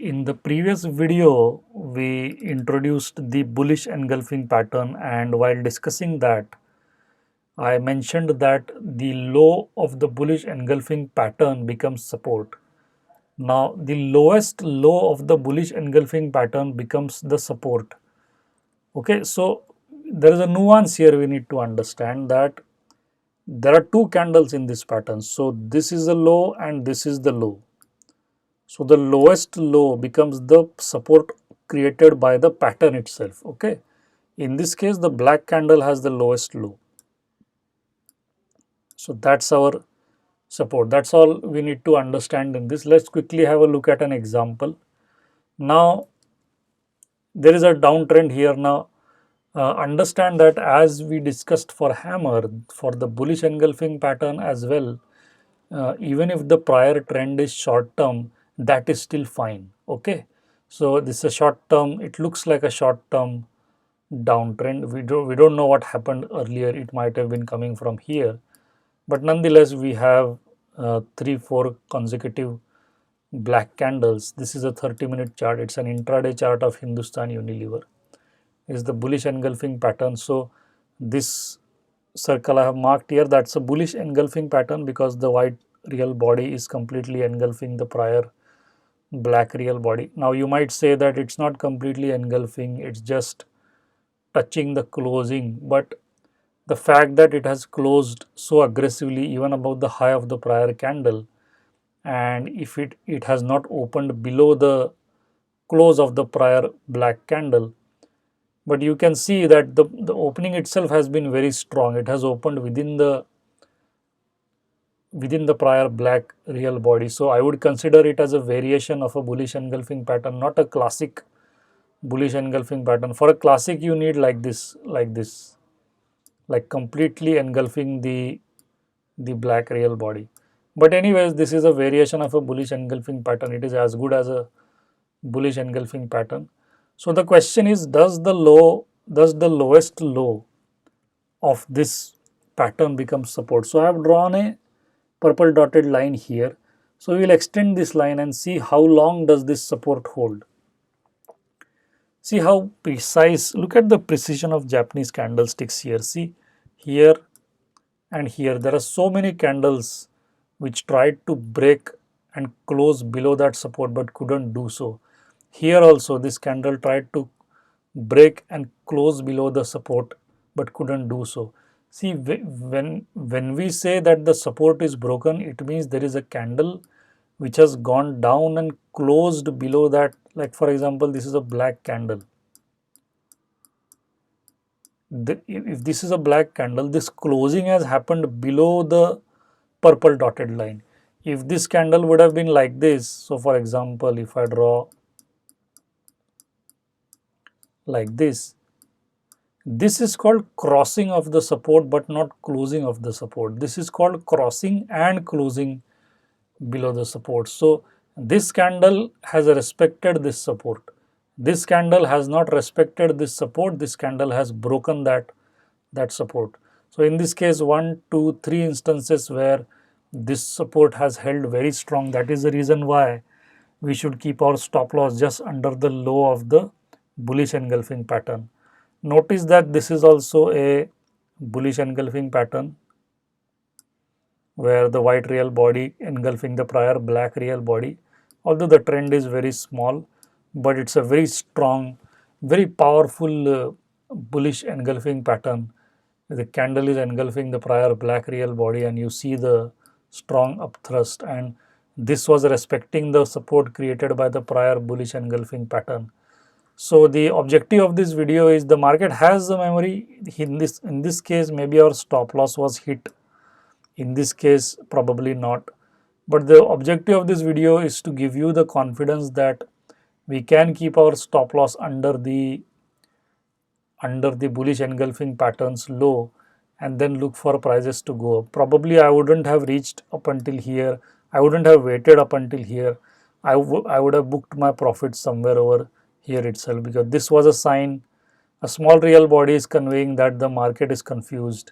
In the previous video, we introduced the bullish engulfing pattern, and while discussing that, I mentioned that the low of the bullish engulfing pattern becomes support. Now, the lowest low of the bullish engulfing pattern becomes the support. Okay, so there is a nuance here we need to understand that there are two candles in this pattern. So, this is the low and this is the low. So, the lowest low becomes the support created by the pattern itself. Okay. In this case, the black candle has the lowest low. So, that's our support. That's all we need to understand in this. Let's quickly have a look at an example. Now, there is a downtrend here. Now, understand that as we discussed for hammer, for the bullish engulfing pattern as well, even if the prior trend is short term, that is still fine. Okay. So, this is a short term, it looks like a short term downtrend. We don't know what happened earlier. It might have been coming from here, but nonetheless we have 3-4 consecutive black candles. This is a 30-minute chart. It's an intraday chart of Hindustan Unilever. Is the bullish engulfing pattern. So, this circle I have marked here, that's a bullish engulfing pattern because the white real body is completely engulfing the prior black real body. Now, you might say that it's not completely engulfing, it's just touching the closing, but the fact that it has closed so aggressively even above the high of the prior candle, and if it has not opened below the close of the prior black candle, but you can see that the opening itself has been very strong. It has opened within the prior black real body. So, I would consider it as a variation of a bullish engulfing pattern, not a classic bullish engulfing pattern. For a classic, you need like this, like completely engulfing the black real body. But anyways, this is a variation of a bullish engulfing pattern. It is as good as a bullish engulfing pattern. So, the question is, does the lowest low of this pattern become support? So, I have drawn a purple dotted line here. So, we will extend this line and see how long does this support hold. See how precise, look at the precision of Japanese candlesticks here. See here and here, there are so many candles which tried to break and close below that support but couldn't do so. Here also this candle tried to break and close below the support but couldn't do so. See, when we say that the support is broken, it means there is a candle which has gone down and closed below that. Like for example, this is a black candle. If this is a black candle, this closing has happened below the purple dotted line. If this candle would have been like this, so for example, if I draw like this is called crossing of the support but not closing of the support. This is called crossing and closing below the support. So, this candle has respected this support. This candle has not respected this support. This candle has broken that support. So, in this case 1, 2, 3 instances where this support has held very strong. That is the reason why we should keep our stop loss just under the low of the bullish engulfing pattern. Notice that this is also a bullish engulfing pattern where the white real body engulfing the prior black real body. Although the trend is very small, but it's a very strong, very powerful bullish engulfing pattern. The candle is engulfing the prior black real body and you see the strong upthrust, and this was respecting the support created by the prior bullish engulfing pattern. So, the objective of this video is the market has the memory. In this case, maybe our stop loss was hit. In this case, probably not. But the objective of this video is to give you the confidence that we can keep our stop loss under the bullish engulfing patterns low and then look for prices to go up. Probably I wouldn't have reached up until here. I wouldn't have waited up until here. I would have booked my profits somewhere over here itself, because this was a sign. A small real body is conveying that the market is confused.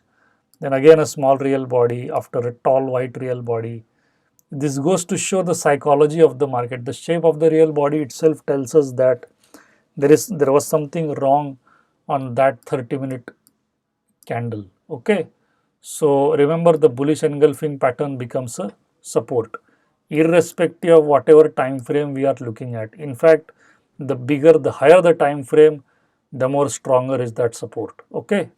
Then again a small real body after a tall white real body. This goes to show the psychology of the market. The shape of the real body itself tells us that there was something wrong on that 30-minute candle. Okay, so remember, the bullish engulfing pattern becomes a support irrespective of whatever time frame we are looking at. In fact, the higher the time frame, the more stronger is that support. Okay,